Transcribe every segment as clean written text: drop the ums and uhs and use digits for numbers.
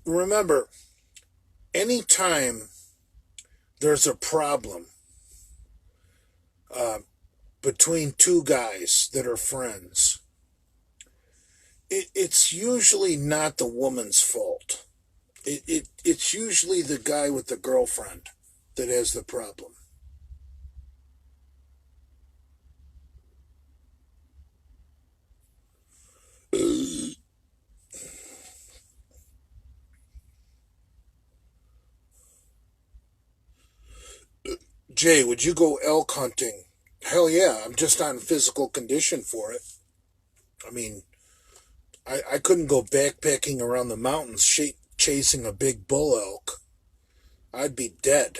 Remember, anytime there's a problem between two guys that are friends, it's usually not the woman's fault. It's usually the guy with the girlfriend that has the problem. Jay, would you go elk hunting? Hell yeah, I'm just not in physical condition for it. I mean, I couldn't go backpacking around the mountains chasing a big bull elk. I'd be dead.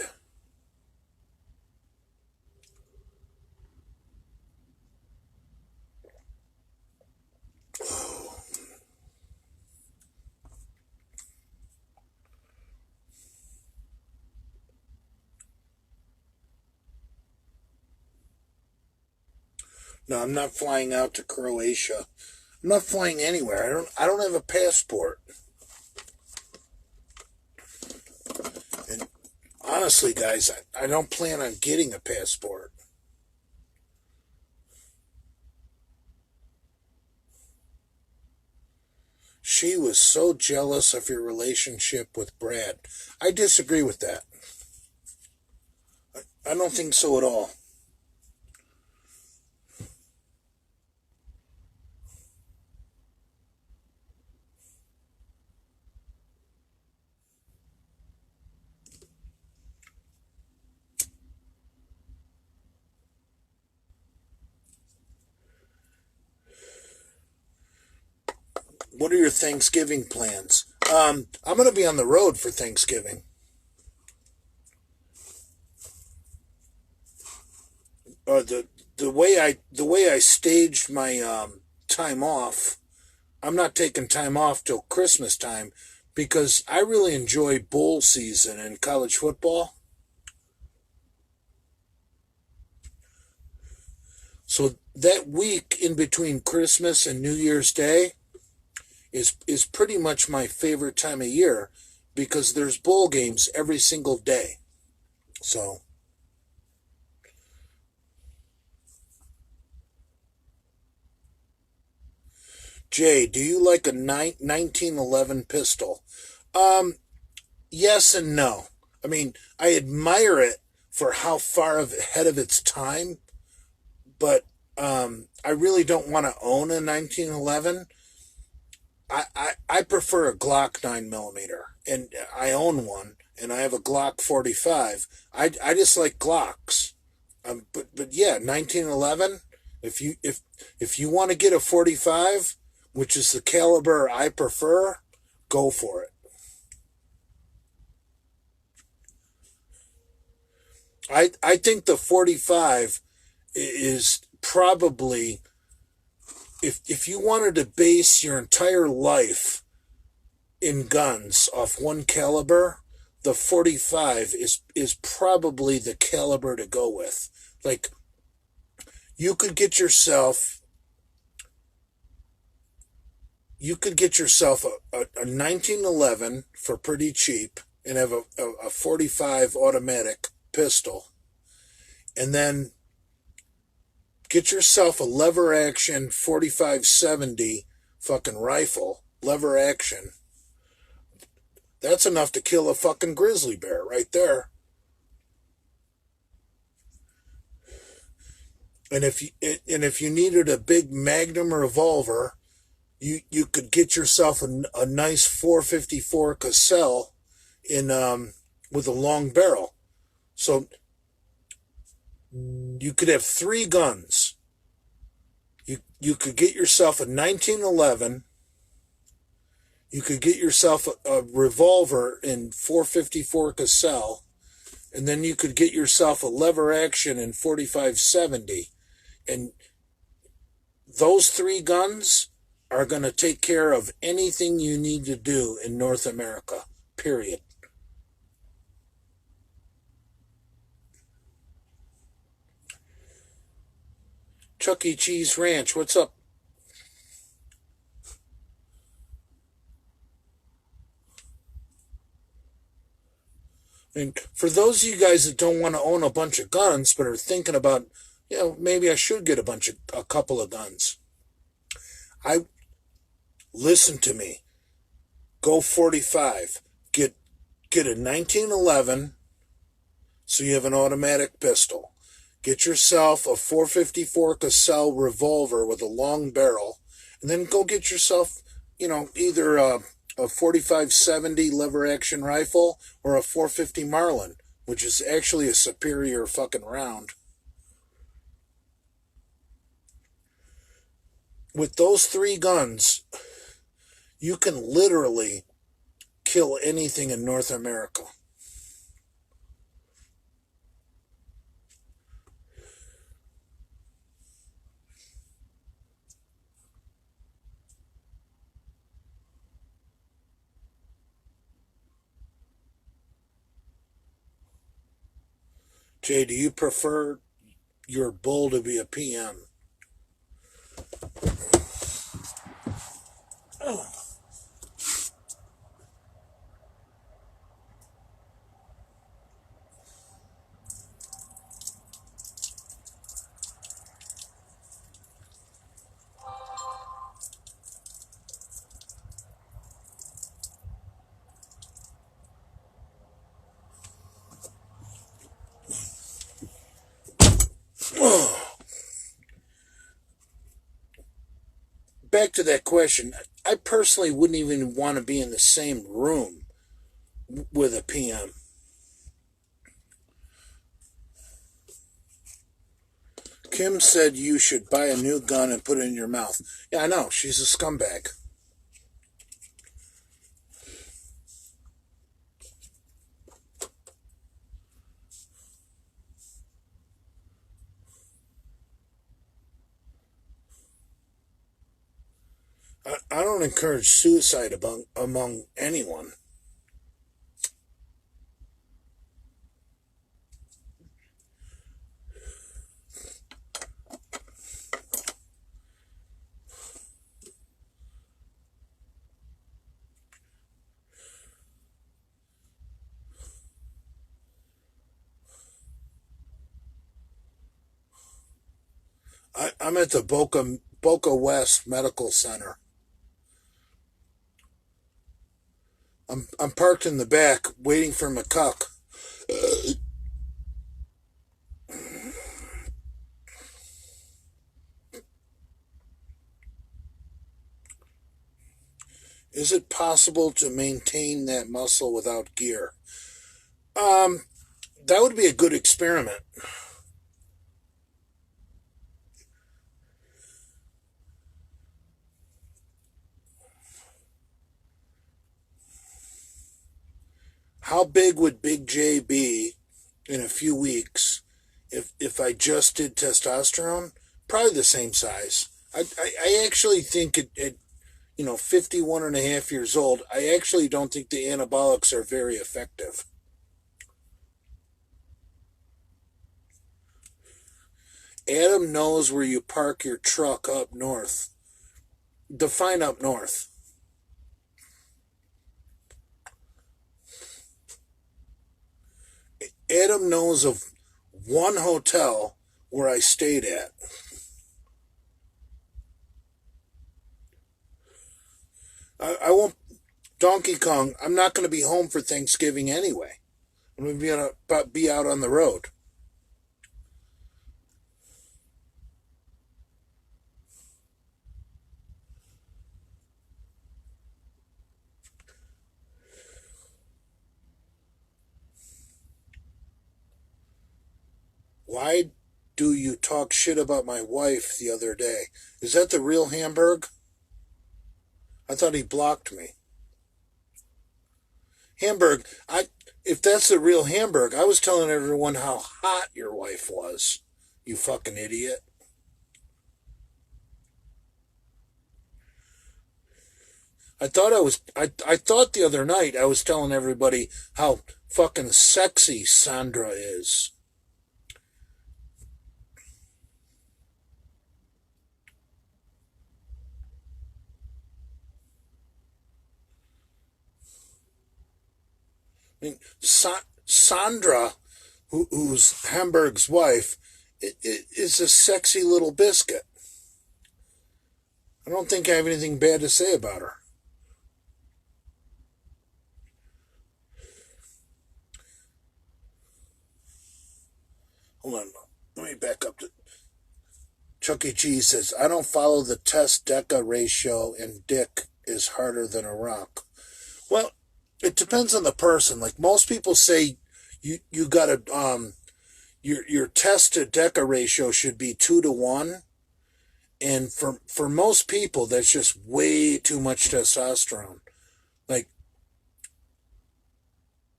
No, I'm not flying out to Croatia. I'm not flying anywhere. I don't have a passport. And honestly, guys, I don't plan on getting a passport. She was so jealous of your relationship with Brad. I disagree with that. I don't think so at all. What are your Thanksgiving plans? I'm going to be on the road for Thanksgiving. The way I staged my time off, I'm not taking time off till Christmas time because I really enjoy bowl season in college football. So that week in between Christmas and New Year's Day is pretty much my favorite time of year because there's bowl games every single day. So Jay, do you like a 1911 pistol? Um, yes and no. I mean, I admire it for how far ahead of its time, but I really don't want to own a 1911. I prefer a Glock 9 millimeter, and I own one, and I have a Glock 45. I just like Glocks. But yeah, 1911. If you want to get a 45, which is the caliber I prefer, go for it. I think the 45 is probably if you wanted to base your entire life in guns off one caliber, the 45 is probably the caliber to go with. Like you could get yourself you could get yourself a 1911 for pretty cheap and have a 45 automatic pistol, and then get yourself a lever action 4570 fucking rifle, lever action. That's enough to kill a fucking grizzly bear right there. And if you needed a big Magnum revolver, you could get yourself a nice 454 Cassell in with a long barrel. So you could have three guns. You could get yourself a 1911. You could get yourself a revolver in 454 Cassell, and then you could get yourself a lever action in 4570. And those three guns are going to take care of anything you need to do in North America, period. Chuck E. Cheese Ranch, what's up? And for those of you guys that don't want to own a bunch of guns, but are thinking about, maybe I should get a couple of guns. Listen to me. Go 45. Get a 1911, so you have an automatic pistol. Get yourself a 454 Cassell revolver with a long barrel, and then go get yourself, either a 45-70 lever action rifle or a 450 Marlin, which is actually a superior fucking round. With those three guns, you can literally kill anything in North America. Jay, do you prefer your bull to be a PM? Oh. Back to that question, I personally wouldn't even want to be in the same room with a PM. Kim said you should buy a new gun and put it in your mouth. Yeah, I know. She's a scumbag. I don't encourage suicide among anyone. I'm at the Boca West Medical Center. I'm parked in the back waiting for McCuck. Is it possible to maintain that muscle without gear? That would be a good experiment. How big would Big J be in a few weeks if I just did testosterone? Probably the same size. I actually think at 51 and a half years old, I actually don't think the anabolics are very effective. Adam knows where you park your truck up north. Define up north. Adam knows of one hotel where I stayed at. I won't. Donkey Kong, I'm not going to be home for Thanksgiving anyway. I'm going to be out on the road. Why do you talk shit about my wife the other day? Is that the real Hamburg? I thought he blocked me. Hamburg, if that's the real Hamburg, I was telling everyone how hot your wife was. You fucking idiot. I thought the other night I was telling everybody how fucking sexy Sandra is. I mean, Sandra, who's Hamburg's wife, is a sexy little biscuit. I don't think I have anything bad to say about her. Hold on. Let me back up to... Chuck E. Cheese says, I don't follow the test deca ratio, and dick is harder than a rock. Well, it depends on the person. Like, most people say you gotta, your test to deca ratio should be 2-to-1. And for most people, that's just way too much testosterone. Like,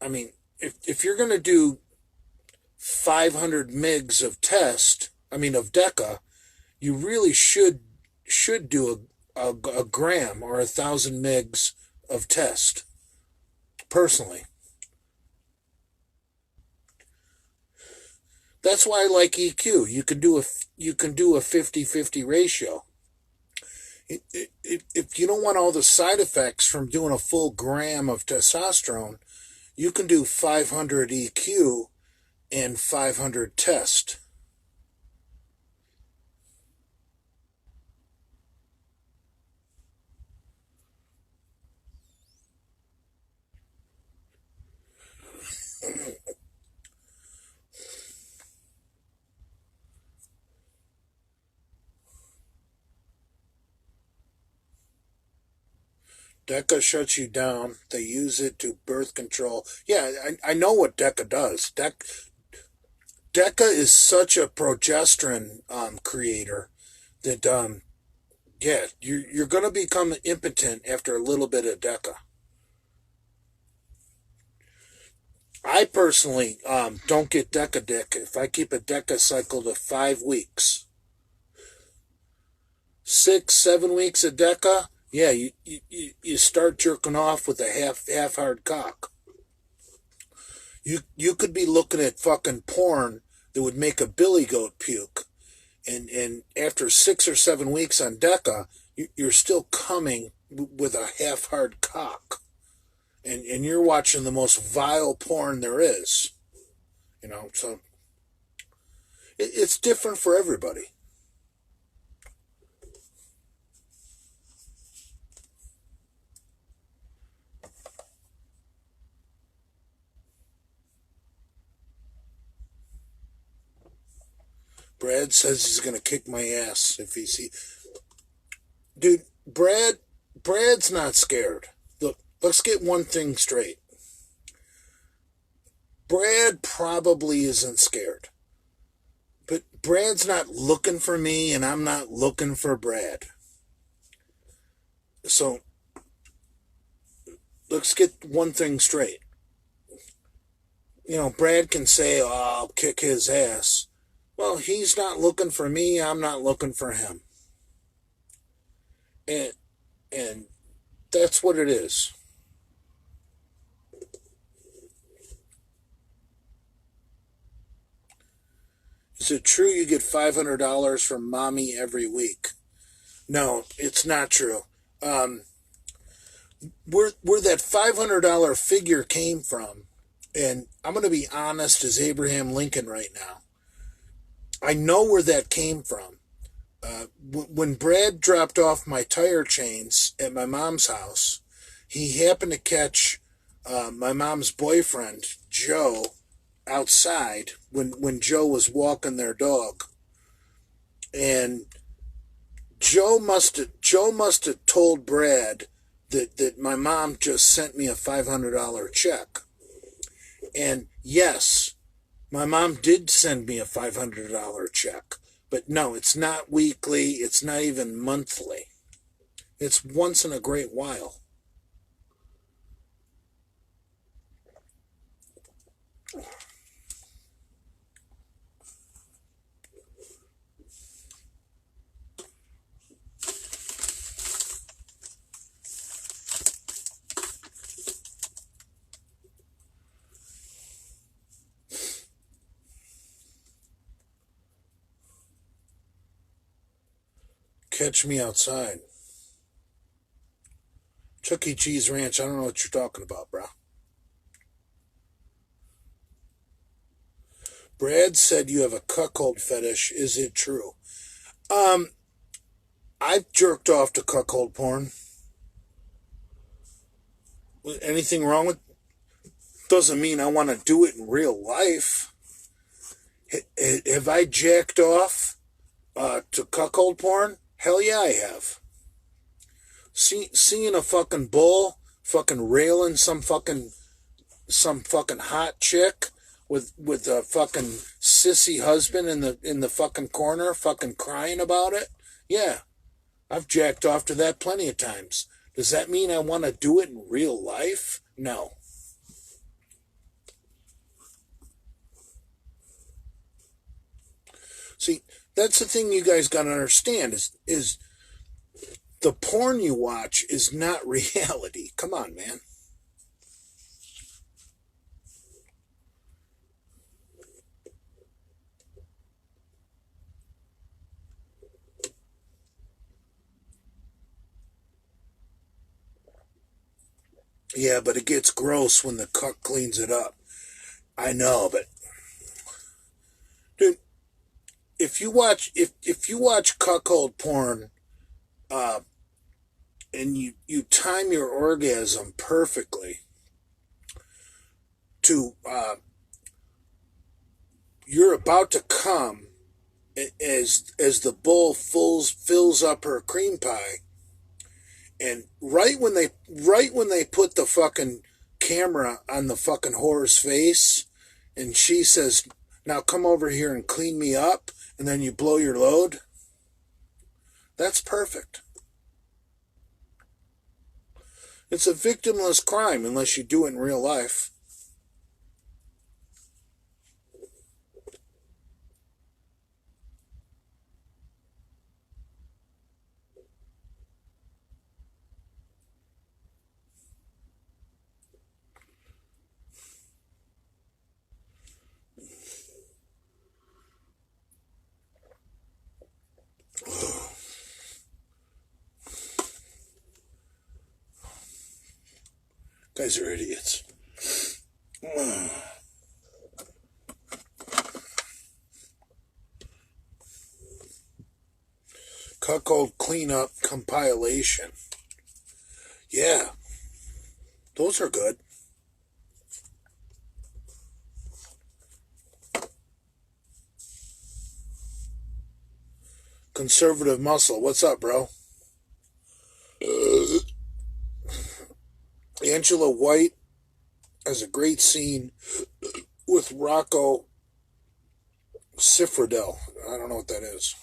I mean, if you're going to do 500 mgs of of deca, you really should do a gram or 1,000 mgs of test, personally. That's why I like EQ. You can do a 50-50 ratio. If you don't want all the side effects from doing a full gram of testosterone, you can do 500 EQ and 500 test. DECA shuts you down. They use it to birth control. Yeah, I know what DECA does. DECA is such a progesterone creator that yeah, you're going to become impotent after a little bit of DECA. I personally don't get DECA dick if I keep a DECA cycle to 5 weeks. 6, 7 weeks of DECA, yeah, you start jerking off with a half hard cock. You could be looking at fucking porn that would make a billy goat puke, and after 6 or 7 weeks on DECA, you're still coming with a half hard cock, and you're watching the most vile porn there is. So it's different for everybody. Brad says he's gonna kick my ass if he see. Dude, Brad's not scared. Look, let's get one thing straight. Brad probably isn't scared. But Brad's not looking for me, and I'm not looking for Brad. So, let's get one thing straight. Brad can say, oh, I'll kick his ass. Well, he's not looking for me, I'm not looking for him. And that's what it is. Is it true you get $500 from mommy every week? No, it's not true. Where that $500 figure came from, and I'm going to be honest as Abraham Lincoln right now, I know where that came from. When Brad dropped off my tire chains at my mom's house, he happened to catch my mom's boyfriend, Joe, outside when Joe was walking their dog. And Joe must have told Brad that my mom just sent me a $500 check. And yes, my mom did send me a $500 check. But no, it's not weekly. It's not even monthly. It's once in a great while. Catch me outside. Chuck E. Cheese Ranch, I don't know what you're talking about, bro. Brad said you have a cuckold fetish. Is it true? I've jerked off to cuckold porn. Anything wrong with? Doesn't mean I want to do it in real life. Have I jacked off to cuckold porn? Hell yeah, I have. Seeing a fucking bull fucking railing some fucking hot chick with a fucking sissy husband in the fucking corner fucking crying about it. Yeah, I've jacked off to that plenty of times. Does that mean I want to do it in real life? No. See, that's the thing you guys got to understand is the porn you watch is not reality. Come on, man. Yeah, but it gets gross when the cuck cleans it up. I know, but dude, if you watch cuckold porn, and you time your orgasm perfectly to you're about to come as the bull fills up her cream pie, and right when they put the fucking camera on the fucking whore's face, and she says, "Now come over here and clean me up," and then you blow your load. That's perfect. It's a victimless crime unless you do it in real life. Guys are idiots. Cuckold cleanup compilation. Yeah, those are good. Conservative muscle. What's up, bro? Angela White has a great scene with Rocco Siffredel. I don't know what that is.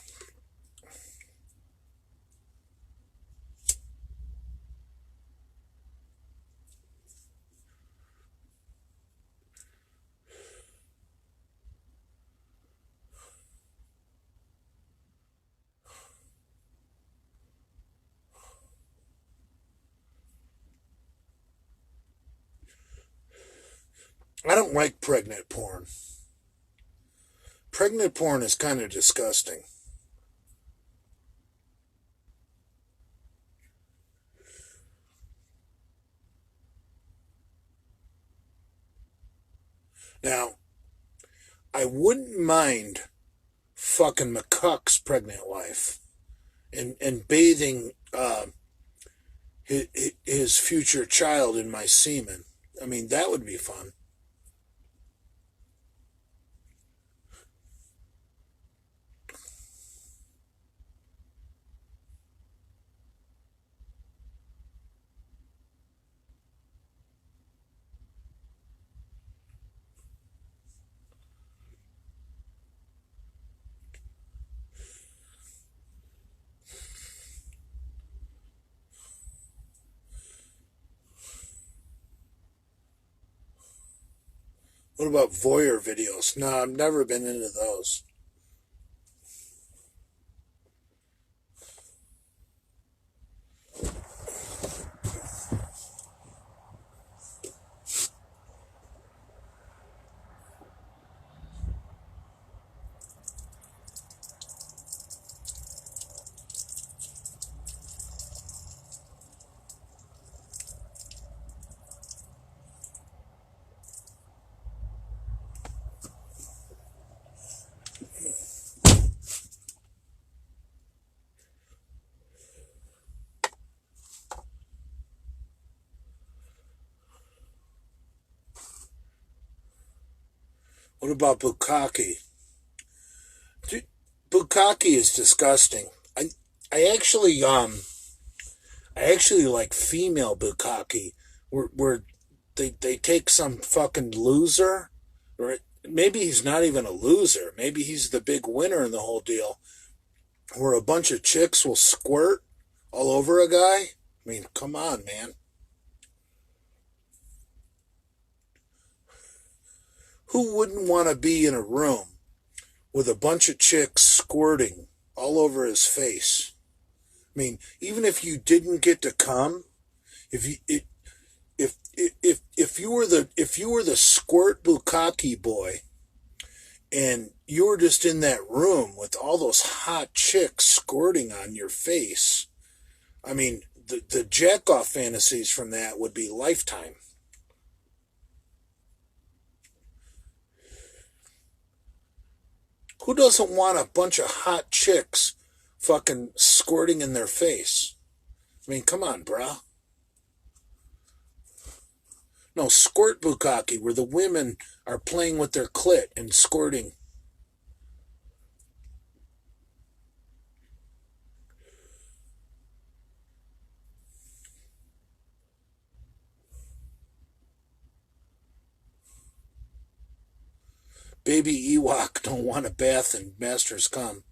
I don't like pregnant porn. Pregnant porn is kind of disgusting. Now, I wouldn't mind fucking McCuck's pregnant wife and bathing his future child in my semen. I mean, that would be fun. What about voyeur videos? No, I've never been into those. What about bukkake? Dude, bukkake is disgusting. I actually I actually like female bukkake, where they take some fucking loser, or maybe he's not even a loser. Maybe he's the big winner in the whole deal, where a bunch of chicks will squirt all over a guy. I mean, come on, man. Who wouldn't want to be in a room with a bunch of chicks squirting all over his face? I mean, even if you didn't get to come, if you if you were the squirt bukkake boy, and you were just in that room with all those hot chicks squirting on your face, I mean, the jack off fantasies from that would be lifetime. Who doesn't want a bunch of hot chicks fucking squirting in their face? I mean, come on, bruh. No, squirt bukkake, where the women are playing with their clit and squirting. Baby Ewok don't want a bath and masters come.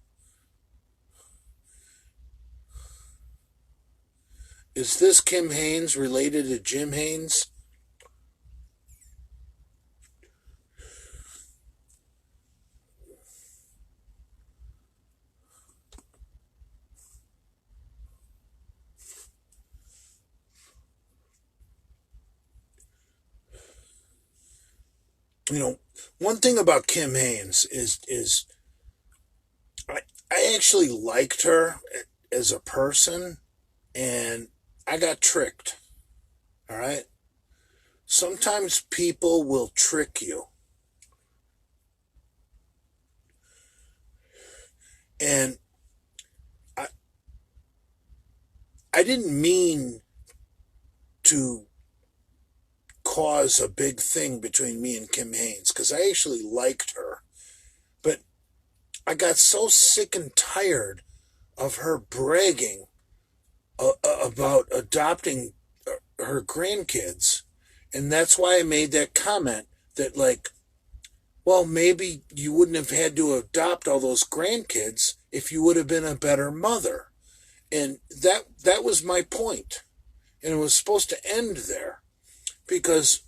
Is this Kim Haynes related to Jim Haynes? You know, one thing about Kim Haynes is I actually liked her as a person, and I got tricked. All right? Sometimes people will trick you. And I I didn't mean to cause a big thing between me and Kim Haynes, because I actually liked her. But I got so sick and tired of her bragging about adopting her grandkids. And that's why I made that comment that, like, well, maybe you wouldn't have had to adopt all those grandkids if you would have been a better mother. And that was my point. And it was supposed to end there. Because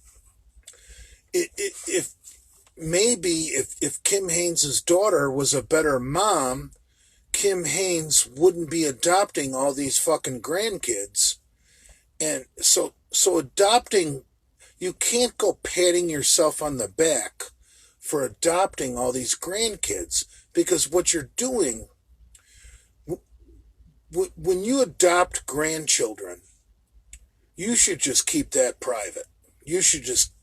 if Kim Haynes' daughter was a better mom, Kim Haynes wouldn't be adopting all these fucking grandkids. And so adopting, you can't go patting yourself on the back for adopting all these grandkids, because what you're doing, when you adopt grandchildren, you should just keep that private. You should just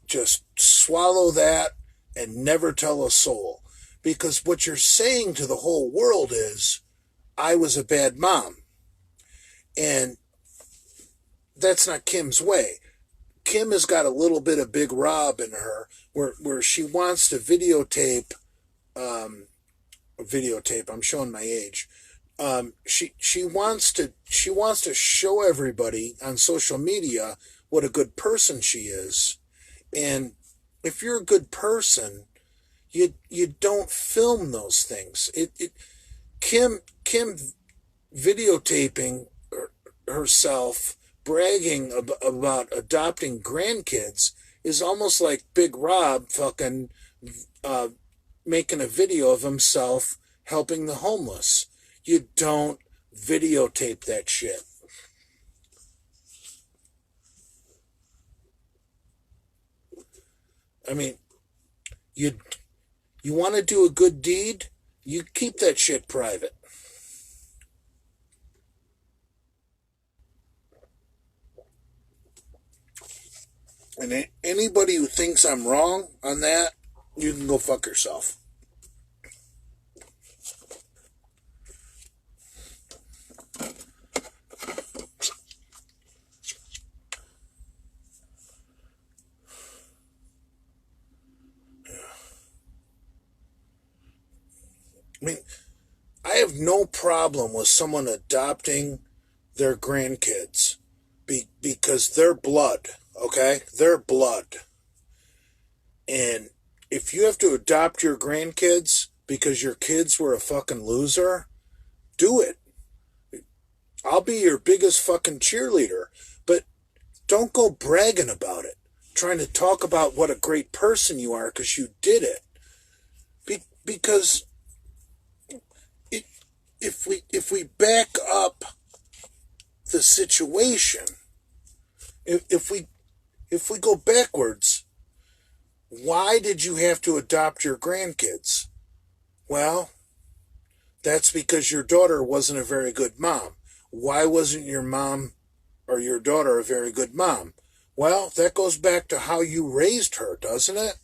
swallow that and never tell a soul. Because what you're saying to the whole world is, I was a bad mom. And that's not Kim's way. Kim has got a little bit of Big Rob in her, where she wants to videotape, I'm showing my age. She wants to show everybody on social media what a good person she is. And if you're a good person, you don't film those things. Kim videotaping herself bragging about adopting grandkids is almost like Big Rob fucking making a video of himself helping the homeless. You don't videotape that shit. I mean, you want to do a good deed, you keep that shit private. And anybody who thinks I'm wrong on that, you can go fuck yourself. no problem with someone adopting their grandkids because they're blood, okay? They're blood. And if you have to adopt your grandkids because your kids were a fucking loser, do it. I'll be your biggest fucking cheerleader. But don't go bragging about it, trying to talk about what a great person you are because you did it. Because if we back up the situation, if we go backwards, why did you have to adopt your grandkids? Well, that's because your daughter wasn't a very good mom. Why wasn't your mom or your daughter a very good mom? Well, that goes back to how you raised her, doesn't it?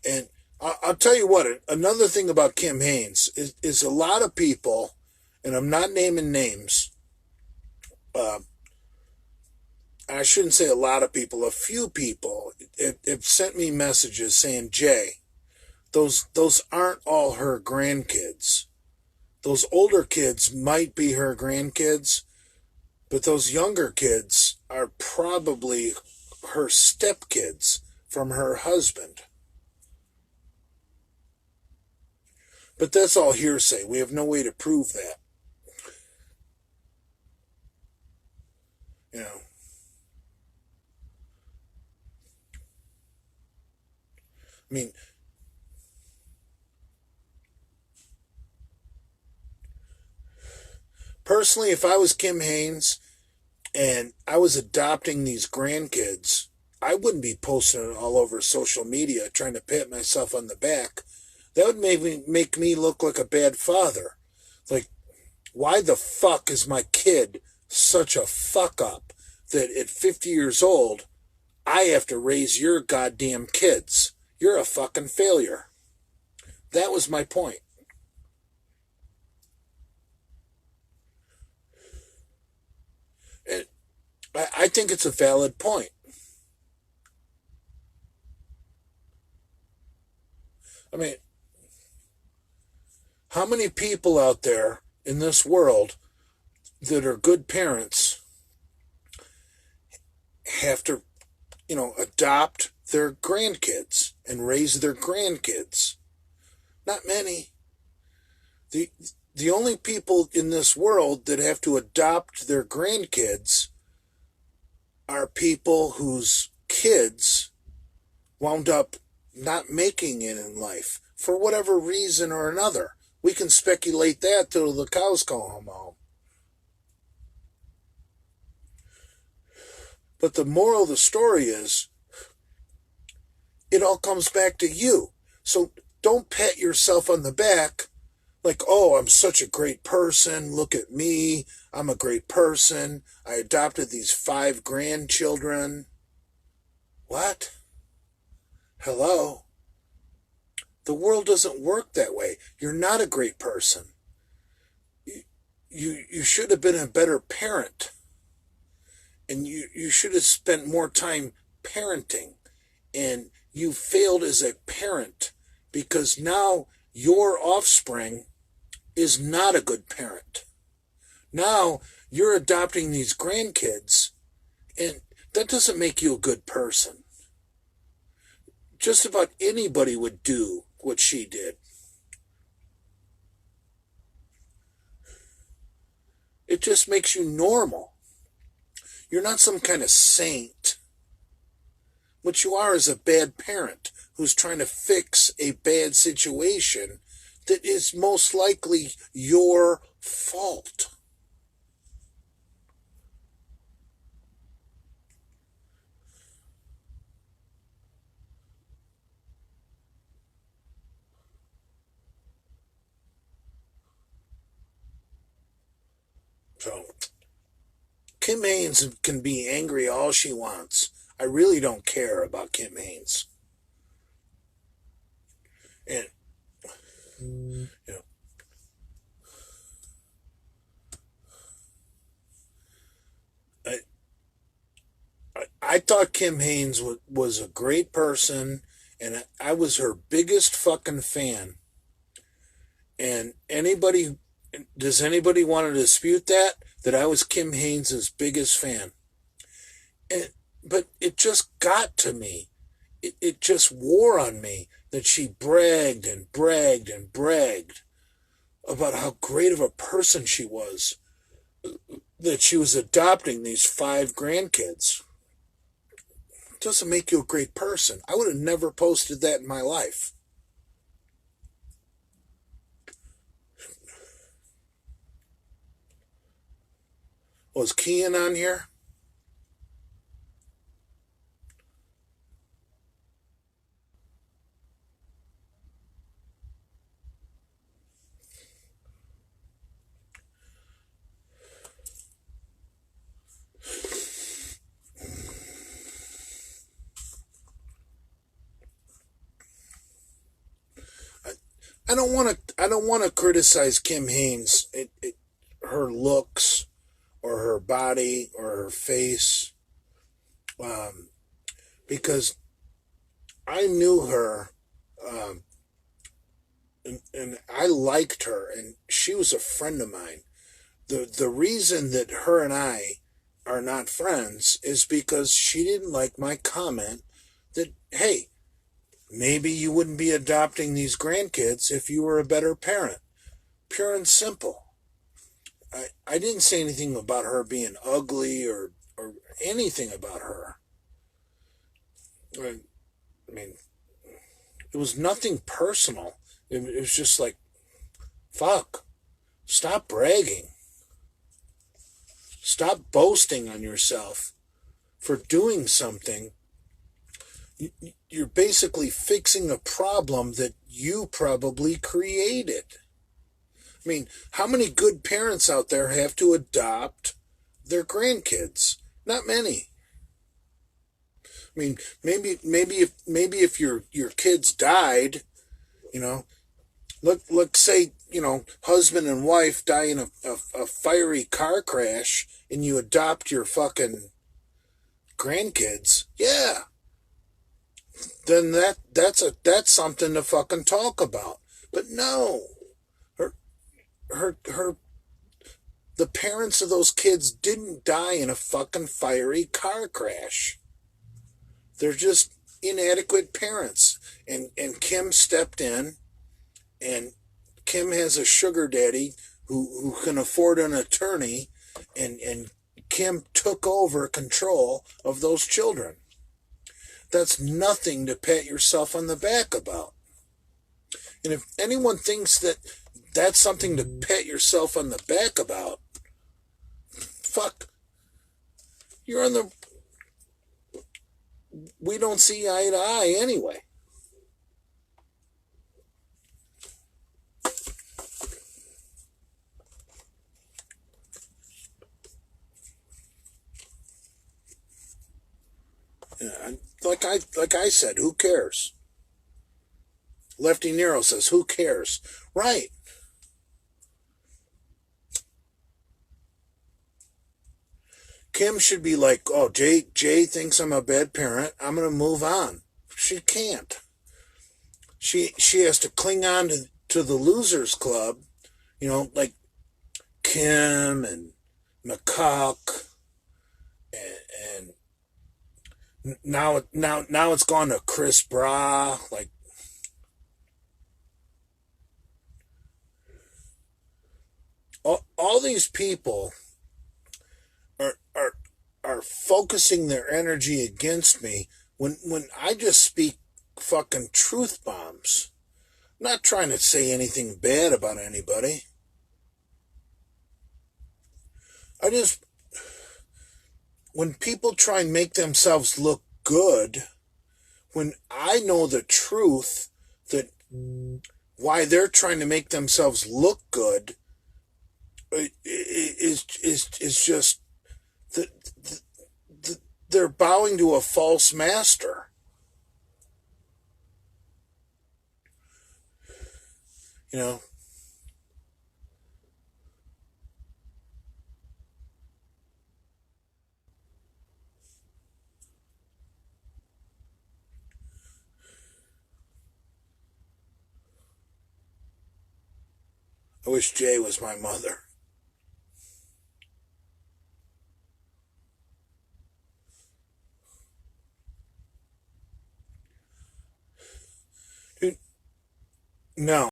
And I'll tell you what, another thing about Kim Haynes is a lot of people, and I'm not naming names, I shouldn't say a lot of people, a few people have sent me messages saying, Jay, those aren't all her grandkids. Those older kids might be her grandkids, but those younger kids are probably her stepkids from her husband. But that's all hearsay. We have no way to prove that. You know. I mean, personally, if I was Kim Haynes and I was adopting these grandkids, I wouldn't be posting it all over social media trying to pat myself on the back. That would make me look like a bad father. Like, why the fuck is my kid such a fuck up that at 50 years old, I have to raise your goddamn kids? You're a fucking failure. That was my point. And I think it's a valid point. I mean, how many people out there in this world that are good parents have to, adopt their grandkids and raise their grandkids? Not many. The only people in this world that have to adopt their grandkids are people whose kids wound up not making it in life for whatever reason or another. We can speculate that till the cows come home. But the moral of the story is, it all comes back to you. So don't pat yourself on the back like, oh, I'm such a great person. Look at me. I'm a great person. I adopted these 5 grandchildren. What? Hello? The world doesn't work that way. You're not a great person. You should have been a better parent. And you should have spent more time parenting. And you failed as a parent because now your offspring is not a good parent. Now you're adopting these grandkids, and that doesn't make you a good person. Just about anybody would do what she did. It just makes you normal. You're not some kind of saint. What you are is a bad parent who's trying to fix a bad situation that is most likely your fault. So, Kim Haynes can be angry all she wants. I really don't care about Kim Haynes. And, I thought Kim Haynes was a great person, and I was her biggest fucking fan. And does anybody want to dispute that? That I was Kim Haynes' biggest fan? But it just got to me. It just wore on me that she bragged and bragged and bragged about how great of a person she was, that she was adopting these 5 grandkids. It doesn't make you a great person. I would have never posted that in my life. Was Kian on here? I don't want to criticize Kim Haynes. Her looks or her body or her face, because I knew her, and I liked her, and she was a friend of mine. The reason that her and I are not friends is because she didn't like my comment that, hey, maybe you wouldn't be adopting these grandkids if you were a better parent. Pure and simple. I didn't say anything about her being ugly or anything about her. I mean, it was nothing personal. It was just like, fuck, stop bragging. Stop boasting on yourself for doing something. You're basically fixing a problem that you probably created. I mean, how many good parents out there have to adopt their grandkids? Not many. I mean, maybe if your kids died, you know, let's say, you know, husband and wife die in a fiery car crash, and you adopt your fucking grandkids. Yeah, then that's something to fucking talk about. But no, her the parents of those kids didn't die in a fucking fiery car crash. They're just inadequate parents. And Kim stepped in, and Kim has a sugar daddy who can afford an attorney, and Kim took over control of those children. That's nothing to pat yourself on the back about. And if anyone thinks that that's something to pat yourself on the back about, fuck, you're on the... We don't see eye to eye anyway. Yeah, like I said, who cares? Lefty Nero says, who cares? Right. Kim should be like, oh, Jay thinks I'm a bad parent. I'm going to move on. She can't. She has to cling on to the losers club, you know, like Kim and McCook, and now it's gone to Chris Bra. Like, all these people are focusing their energy against me when I just speak fucking truth bombs. I'm not trying to say anything bad about anybody. When people try and make themselves look good, when I know the truth that why they're trying to make themselves look good is just they're bowing to a false master. You know? I wish Jay was my mother. Dude, no.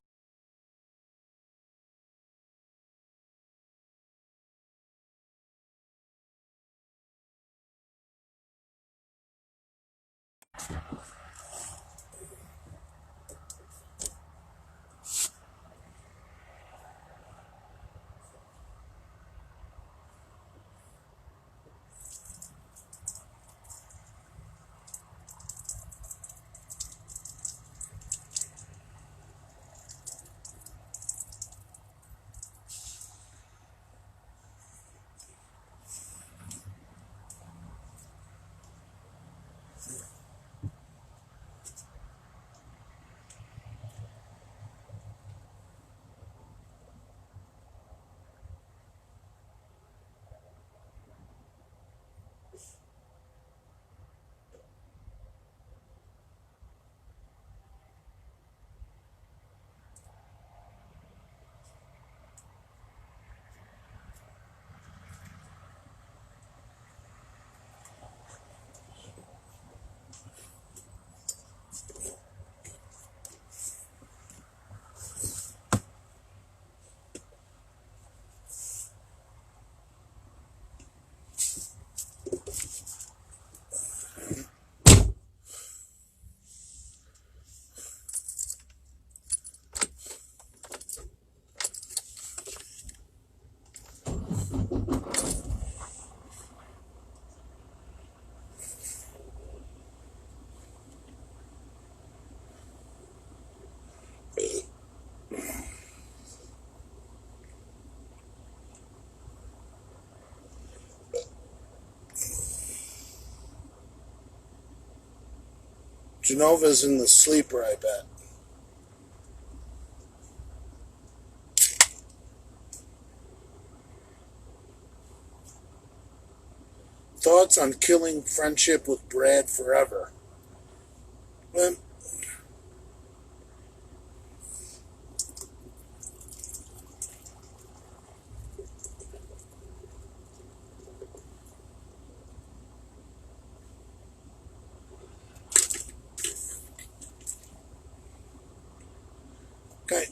Genova's in the sleeper, I bet. Thoughts on killing friendship with Brad forever? Well, okay.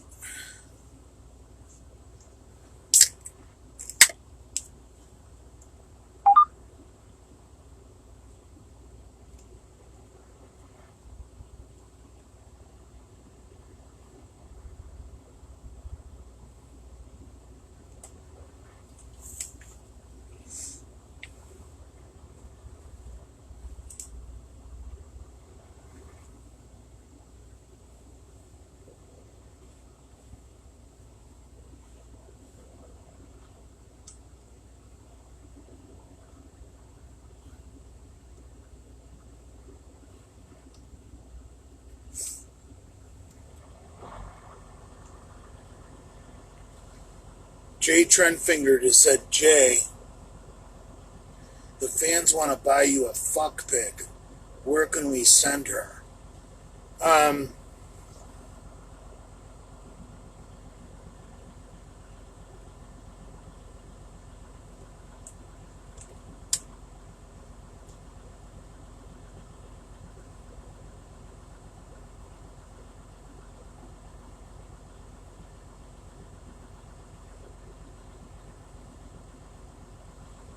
Jay Trentfinger just said, Jay, the fans want to buy you a fuck pic. Where can we send her? Um,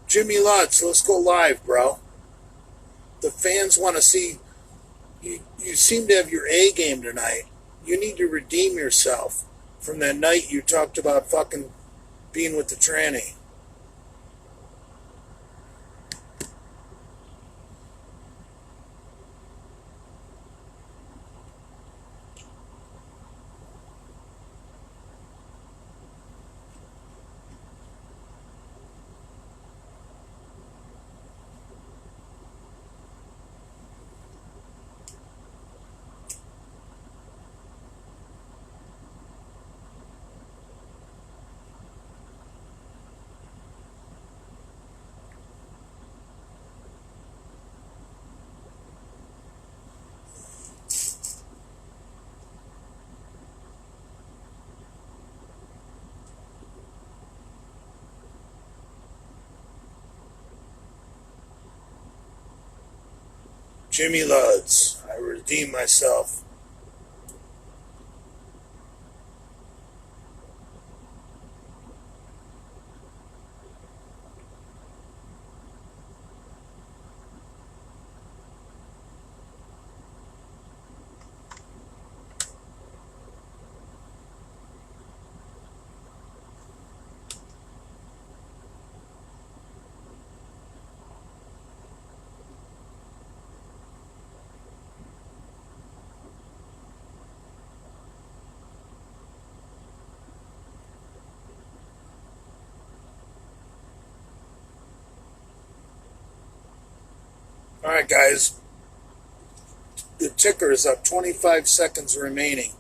Jimmy Lutz, let's go live, bro. The fans want to see you. You seem to have your A game tonight. You need to redeem yourself from that night you talked about fucking being with the tranny. Jimmy Luds. I redeem myself. All right, guys. The ticker is up. 25 seconds remaining.